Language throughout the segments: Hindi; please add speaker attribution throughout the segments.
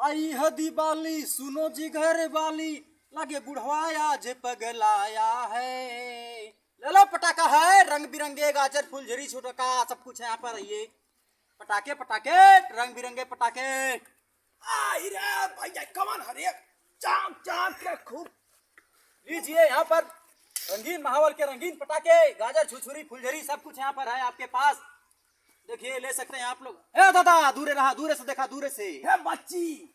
Speaker 1: आई है दिवाली सुनो जी घर वाली, लगे बुढ़वाया जे पगलाया है। ले लो पटाखा है, रंग बिरंगे गाजर फुलझड़ी छुटका सब कुछ है यहाँ पर। ये पटाखे पटाखे रंग बिरंगे पटाखे।
Speaker 2: आई रे भैया कमान हरे चाम चाम के खूब
Speaker 1: लीजिए यहाँ पर रंगीन माहौल के रंगीन पटाखे, गाजर छुरछुरी फुलझड़ी सब कुछ यहाँ पर है आपके पास। देखिए ले सकते हैं आप लोग। हे दादा दूरे रहा, दूरे से देखा, दूरे से।
Speaker 2: हे बच्ची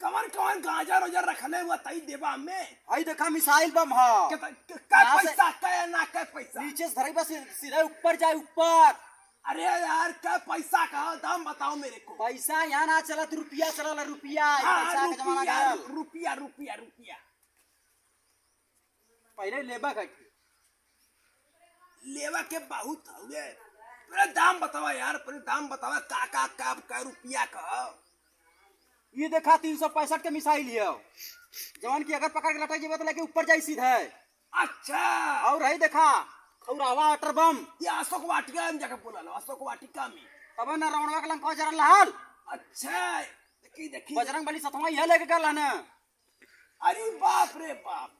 Speaker 2: कमान कमान गाजर उजर रखले हुआ तई देवा में।
Speaker 1: आई देखा मिसाइल बम है।
Speaker 2: का पैसा का ना का पैसा
Speaker 1: नीचे से धरे बस सीधे ऊपर जाए ऊपर।
Speaker 2: अरे यार का पैसा का दाम बताओ मेरे को।
Speaker 1: पैसा यहाँ ना चला तो रुपया चला, रुपया पैसा का जमाना
Speaker 2: रुपया
Speaker 1: गया।
Speaker 2: रुपया रुपया रुपया
Speaker 1: पहले लेबा का
Speaker 2: लेवा के बहुत हुए। पहले दाम बतावा यार, पहले दाम बतावा का रुपया का।
Speaker 1: ये देखा 365 के मिसाइल है जवान की, अगर पकड़ के लटक जेबे तो लेके ऊपर जाई सीधे।
Speaker 2: अच्छा
Speaker 1: और रही देखा खौरावा अटर बम।
Speaker 2: ये अशोक वाटिका में जाके बोला लो, अशोक वाटिका में।
Speaker 1: तब न रावणवा के लंका जरल रहल।
Speaker 2: अच्छा देखी देखी
Speaker 1: बजरंग बली सतवा यह लेके गल ना।
Speaker 2: अरे बाप रे बाप,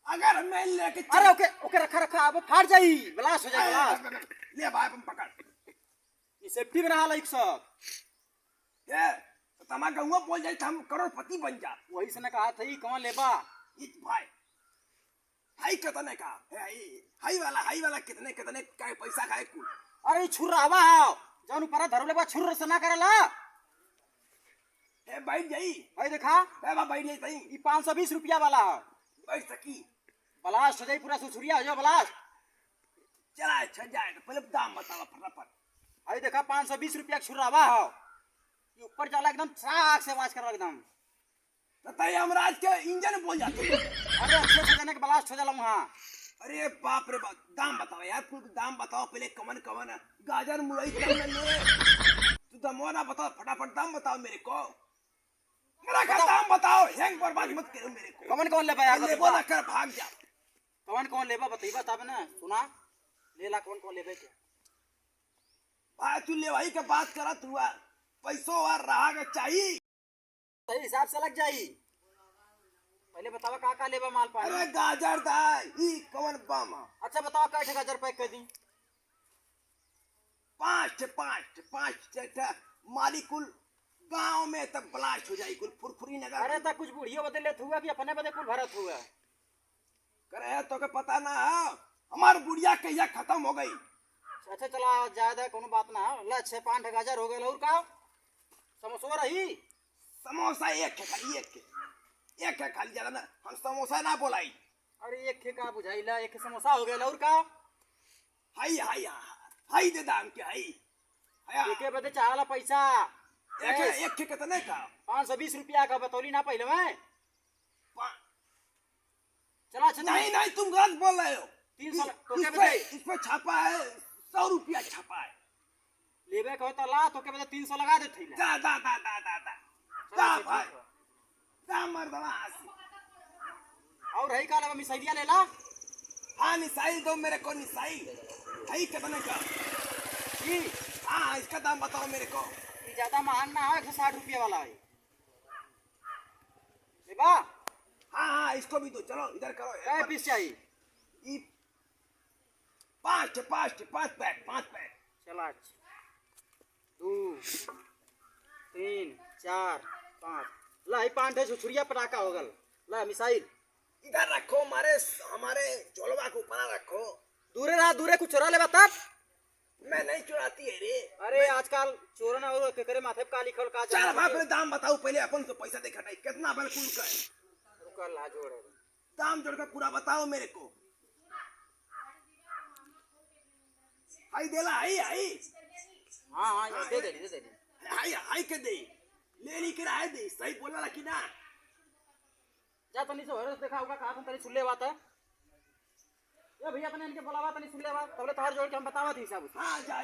Speaker 2: अगर मैं लेके
Speaker 1: अरे ओके ओके रखा रखा, अब फाड़ जाई, ब्लास्ट हो जाए ब्लास्ट।
Speaker 2: ले भाई हम पकड़
Speaker 1: ये सेफ्टी में रहा लाइक सब।
Speaker 2: ये तमा गहुआ बोल जाए हम करोड़पति बन जा।
Speaker 1: वही से ने कहा था कौन लेबा।
Speaker 2: इस भाई हाई कितने का है? हाई वाला कितने कितने का पैसा का है कुल?
Speaker 1: अरे छुर्रावा है जौन ऊपर धरो लेबा, छुर्र से ना करला।
Speaker 2: ए बैठ जाई
Speaker 1: भाई देखा
Speaker 2: ए बा बैठ जाई तई।
Speaker 1: ये 520 रुपया वाला है।
Speaker 2: बैठ सकी
Speaker 1: ब्लास्ट हो जाए, पूरा सुसुरिया हो जाए ब्लास्ट।
Speaker 2: चला अच्छा जाए तो पहले दाम बतावा फटाफट।
Speaker 1: भाई देखा 520 रुपया छुर्रावा है। ये ऊपर जाला एकदम साग से आवाज कर एकदम।
Speaker 2: तई हमराज के इंजन बोल जाते।
Speaker 1: अरे अच्छे से जाने के ब्लास्ट हो जाला वहां।
Speaker 2: अरे बाप रे बाप, दाम बताओ यार, कुछ दाम बताओ पहले। कमन कमन गाजर मुरई कम ले तू दाम ना बताओ, फटाफट दाम बताओ मेरे को। मेरा का दाम बताओ, हैंग बर्बाद मत करो मेरे को।
Speaker 1: कौन कौन लेबा यार?
Speaker 2: लेबो ना कर भाग जा।
Speaker 1: कौन लेबा बताइबा तब ना। सुना ले ला कौन लेबे के।
Speaker 2: भाई तू ले भाई का बात करा, तू पैसों और रहा के चाहिए
Speaker 1: सही हिसाब से लग जाई। पहले बतावा का लेबा माल पानी।
Speaker 2: अरे गाजर दाई ई कौन बम।
Speaker 1: अच्छा बताओ कैसे गाजर पैक कर दी।
Speaker 2: 5 माली कुल गांव में तक ब्लास्ट हो जाए कुल फुरफुरी नगर।
Speaker 1: अरे तक कुछ बुढ़िया बदले हुआ कि अपने बदे कुल भरत हुआ
Speaker 2: करे तो के पता ना हमार बुढ़िया कहिया खत्म हो गई।
Speaker 1: अच्छा चला ज्यादा कोनो बात ना है। ले 6-5 गाजर हो गए। और का समोसा रही?
Speaker 2: समोसा एक है खाली, एक है खाली, ज्यादा ना हम समोसा ना बोलाई।
Speaker 1: अरे एक का बुझाइला, एक समोसा हो गया। और का
Speaker 2: हाई दे दाम के हाई
Speaker 1: एके बदे चाहला पैसा।
Speaker 2: एक कितने का?
Speaker 1: 520 रुपया का बतौली ना पहले में। चला अच्छा
Speaker 2: नहीं तुम गलत बोल रहे हो।
Speaker 1: 300 तो के बदे
Speaker 2: इस पे छापा है 100 रुपया छापा है।
Speaker 1: लेबे को तो ला, तो के बदे 300 लगा दे थैला।
Speaker 2: दा मर्दवा हासी।
Speaker 1: और रही का लेबा मिसाइलिया ले ला।
Speaker 2: हाँ मिसाइल दो मेरे को, मिसाइल हाई कितने का?
Speaker 1: जी
Speaker 2: हाँ इसका दाम बताओ मेरे को।
Speaker 1: ये ज्यादा महंगा ना है, 160 रुपया वाला है। लेबा
Speaker 2: हाँ इसको भी दो। चलो इधर करो।
Speaker 1: क्या पीस चाहिए?
Speaker 2: 5 पैक।
Speaker 1: चला 2 3 4 5 ला 5 छुरिया पटाखा हो गल। ला मिसाइल
Speaker 2: इधर रखो, हमारे झोलवा के ऊपर रखो।
Speaker 1: दूरे रहा, दूरे कुछ चोरा लेबा तब।
Speaker 2: मैं नहीं चुराती है रे।
Speaker 1: अरे आजकल चोरन और केकरे माथे पे का लिखल का
Speaker 2: चल भाई पहले दाम बताओ, पहले अपन तो पैसा देखा नहीं कितना बल कुल का है।
Speaker 1: रुकल ला जोड़
Speaker 2: दाम जोड़ कर पूरा बताओ मेरे को। हाई देला हाई
Speaker 1: हाँ ये दे दे।
Speaker 2: हाई के दे ले ली किराए दे। सही बोला कि ना?
Speaker 1: जा तनी से हरस देखा होगा कहा तनी सुन ले बात है। ये भैया तने इनके बोलावा तनी सुन ले बात, तबले तोहर जोड़ के हम बतावा थी हिसाब से।
Speaker 2: हां जा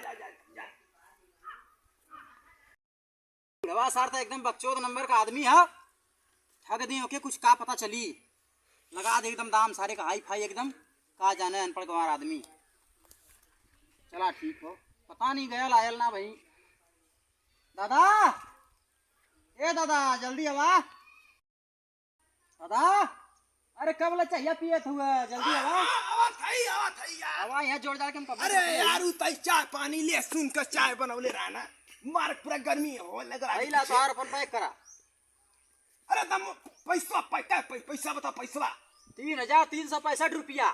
Speaker 1: बुढ़वा सार तो एकदम बकचोद नंबर का आदमी है। ठग दी ओके कुछ का पता चली। लगा दे एकदम दाम सारे का हाई फाई एकदम। का जाने अनपढ़ गंवार आदमी। चला ठीक हो, पता नहीं गया लायल ना भाई। दादा ए दादा जल्दी आवा दादा। अरे कब ले चाहिए पिए हुआ जल्दी आवा।
Speaker 2: आवा थई यार।
Speaker 1: आवा यहाँ जोड़ जाड़ के हम कब
Speaker 2: अरे यार उ तई चाय पानी ले सुन के चाय बनवले रहना मार पूरा गर्मी हो लग रहा
Speaker 1: ला तो अपन पैक करा।
Speaker 2: अरे दम पैसा पैसा बता पैसा
Speaker 1: 3,365 रुपया।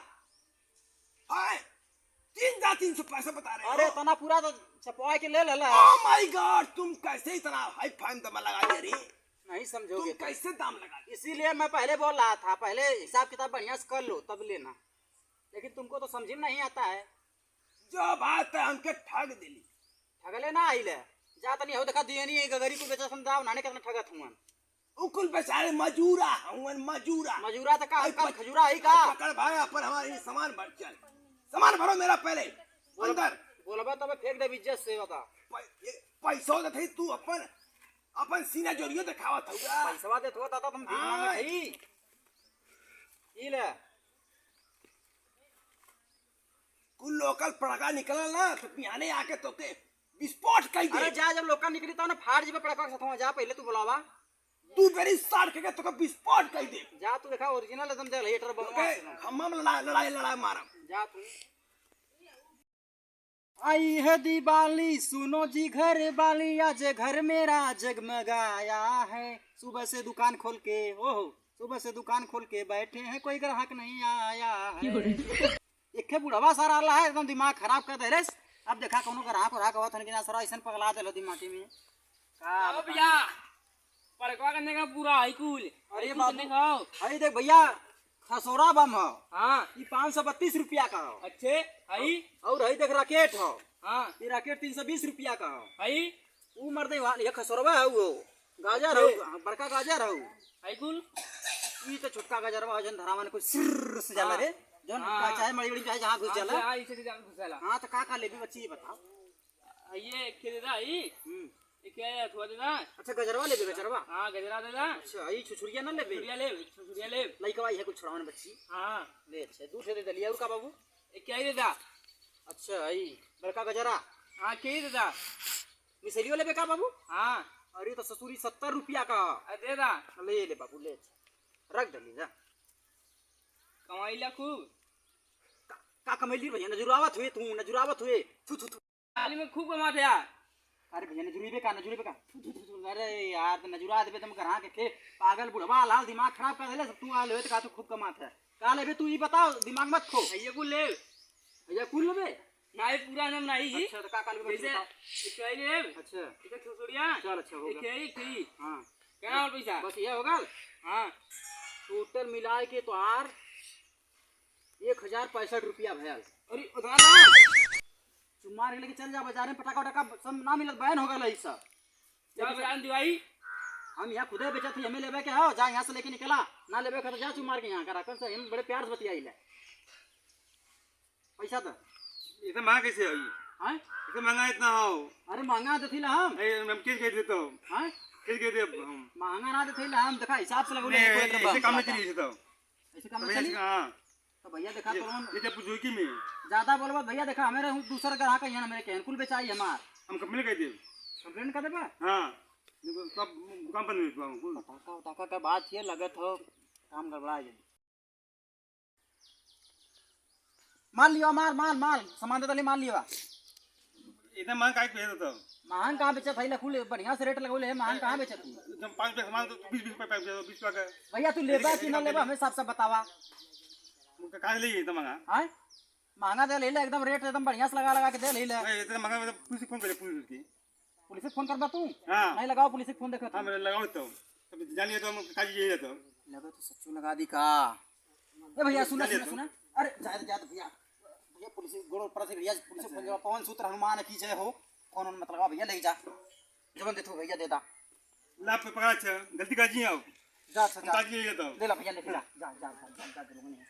Speaker 2: हाय 3,300 पैसा बता रहे हो।
Speaker 1: अरे तना पूरा तो छपवा के ले ले।
Speaker 2: ओह माय गॉड तुम कैसे इतना हाई फाइन दाम लगा दिए रे।
Speaker 1: नहीं समझोगे
Speaker 2: तुम कैसे दाम लगा दिए।
Speaker 1: इसीलिए मैं पहले बोल रहा था पहले हिसाब किताब बढ़िया से कर लो तब लेना, लेकिन तुमको तो समझ में नहीं आता है।
Speaker 2: जो बात है हमके ठग दिली।
Speaker 1: ठगले ना आई ले जा तनी हो देखा दिए नहीं गगरी को बेचा समझाओ नाने कितना ठगत हुआ।
Speaker 2: उकुल बेचारे मजूरा हवन मजूरा
Speaker 1: मजूरा तो का खजूरा है का।
Speaker 2: पकड़ भाई अपन हमारे सामान भर चल सामान भरो मेरा पहले अंदर
Speaker 1: बोलबा तब फेंक दे इज्जत से बता।
Speaker 2: पैसो दे तू अपन अपन सीना जोरियो दिखावत होगा।
Speaker 1: पैसा दे तो दादा तुम भीख मांगे ही ई ले
Speaker 2: कुल लोकल पड़का निकलल ना तो पियाने आके तोके विस्फोट कई दे।
Speaker 1: अरे जा जब लोका निकली तो ना फाड़ जीबे पड़का के साथ जा पहले तू बुलावा
Speaker 2: तू बेरी साड़ के तोके विस्फोट कई दे।
Speaker 1: जा तू देखा ओरिजिनल एकदम दे लेटर बम
Speaker 2: हम लड़ाई मारम
Speaker 1: जा तू। आई है दिवाली सुनो जी घर वाली आज घर मेरा जगमगाया है। सुबह से दुकान खोल के ओहो सुबह से दुकान खोल के बैठे हैं कोई ग्राहक नहीं आया है। एक बुढ़वा सारा अल्लाह है एकदम दिमाग खराब कर दे रे। अब देखा कोनो ग्राहक हुआ था कि ना सारा ऐसा पगला दे दिमाग में
Speaker 3: का भैया पड़कवा करने का पूरा हाई कूल।
Speaker 1: अरे बाबू अरे देख भैया खसोरा बम हो।
Speaker 3: हाँ
Speaker 1: ये 532 रुपया का हो।
Speaker 3: अच्छे हाई
Speaker 1: और हई देख रॉकेट हो।
Speaker 3: हाँ
Speaker 1: ये रॉकेट 320 रुपया का हो।
Speaker 3: हाई
Speaker 1: वो मर्दे ये खसोरवा है वो गाजर हो बड़का गाजर हो।
Speaker 3: हाई कूल
Speaker 1: ये तो छोटका गाजर बा जन धरावन को सिर से जाला रे जन चाहे बड़ी बड़ी चाहे जहां घुस जाला।
Speaker 3: हाँ इसे से जान घुसेला।
Speaker 1: हां तो का लेबी बच्ची ये बताओ।
Speaker 3: ये खेदा हाई ये क्या है थोड़ा देना।
Speaker 1: अच्छा गजरवा लेबे गजरवा।
Speaker 3: हाँ गजरा देना।
Speaker 1: अच्छा ये छुछुरिया ना लेबे
Speaker 3: छुरिया ले
Speaker 1: लइकवा है कुछ छड़ावन बच्ची।
Speaker 3: हाँ
Speaker 1: ले अच्छा दूध दे दलिया और का बाबू।
Speaker 3: ये क्या ही देदा।
Speaker 1: अच्छा ये बड़का गजरा।
Speaker 3: हाँ क्या ही देदा।
Speaker 1: मिसलियो लेबे का बाबू।
Speaker 3: हाँ
Speaker 1: अरे तो ससुरी 70 रुपया का
Speaker 3: देदा
Speaker 1: ले बाबू ले रख दली जा
Speaker 3: कमाई ला खूब
Speaker 1: का कमैली भैया नजुरावत हुए थू थू थू।
Speaker 3: खाली में खूब कमाते यार।
Speaker 1: अरे भैया नजुरीबे का अरे यार तो नजुरा देबे तुम कहां के पागल बुढ़वा लाल दिमाग खराब कर देले तू आ लेबे तो का तू खूब कमात है का लेबे तू ये बताओ दिमाग मत खो।
Speaker 3: ये कुल ले
Speaker 1: भैया कुल लेबे
Speaker 3: ना ये पूरा नाम नहीं जी।
Speaker 1: अच्छा तो का लेबे
Speaker 3: जैसे
Speaker 1: बताओ।
Speaker 3: क्या ही ले
Speaker 1: अच्छा
Speaker 3: इधर छुरिया
Speaker 1: चल अच्छा हो
Speaker 3: क्या ही थी।
Speaker 1: हां
Speaker 3: क्या और पैसा
Speaker 1: बस ये होगा।
Speaker 3: हाँ
Speaker 1: टोटल मिला के तो आर 1065 रुपया भैल।
Speaker 3: अरे उधर
Speaker 1: चुम्मार लेके चल जा बाजार में पटाखा वटाखा सब ना मिलत बैन हो गल सब।
Speaker 3: क्या बयान दिवाई
Speaker 1: हम यहाँ खुदे बेचत हमें लेबे के हो जा यहाँ से लेके निकला ना लेबे के तो जा चुम्मार के यहाँ का रखल से हम बड़े प्यार से बतियाई ले पैसा तो
Speaker 4: इतना महंगा कैसे है
Speaker 1: हैं
Speaker 4: इतना महंगा इतना हो।
Speaker 1: अरे महंगा देथी ला हम
Speaker 4: हम किस कह देता हूँ
Speaker 1: हैं
Speaker 4: किस कह दे हम
Speaker 1: महंगा ना देथी ला हम देखा हिसाब से लगो ले
Speaker 4: ऐसे काम नहीं चलिए तो
Speaker 1: ऐसे काम नहीं चली।
Speaker 4: हाँ
Speaker 1: तो भैया देखा तो हम
Speaker 4: ये जब जोकी में
Speaker 1: ज्यादा बोलबा भैया देखा हमारे दूसरा ग्राहक यहाँ मेरे के कुल बेचाई हमार
Speaker 4: हम कंपनी कह दे
Speaker 1: कंप्लेंट कर देबा।
Speaker 4: हाँ सब दुकान बंद हुई हम
Speaker 1: पटाखा उटाखा का बात ये लगत हो काम गड़बड़ा है। माल लियो माल सामान दे माल लियो
Speaker 4: इतना महंगा काय कह देता
Speaker 1: महंग कहाँ बेचत है खुल बढ़िया से रेट लगोले है महंग कहाँ बेचत है।
Speaker 4: जब 5 रुपये सामान तो 20 रुपये का
Speaker 1: भैया तू लेबा कि ना लेबा हमें साफ साफ बतावा।
Speaker 4: कहाँ ले इतना महंगा
Speaker 1: हैं महंगा दे ले एकदम रेट एकदम बढ़िया से लगा के दे ले
Speaker 4: इतना महंगा मतलब पुलिस फोन करे पुलिस की
Speaker 1: पुलिस से फोन करबा तू।
Speaker 4: हाँ
Speaker 1: नहीं लगाओ पुलिस से फोन देखो
Speaker 4: हाँ मैं लगाओ तो जानिए तो हम काजी यही रहता
Speaker 1: लगा तो सच्चू लगा दी का। ए भैया सुना अरे जा भैया पुलिस गोड़ पर से भैया पुलिस फोन जब पवन सूत्र हनुमान की जय हो कौन मत लगा भैया ले जा जवन देथो भैया दे दा
Speaker 4: लाभ पे पकड़ा छ गलती कर जी आओ
Speaker 1: जा अच्छा जा
Speaker 4: काजी यही रहता
Speaker 1: ले ला भैया ले जा दे लोगों ने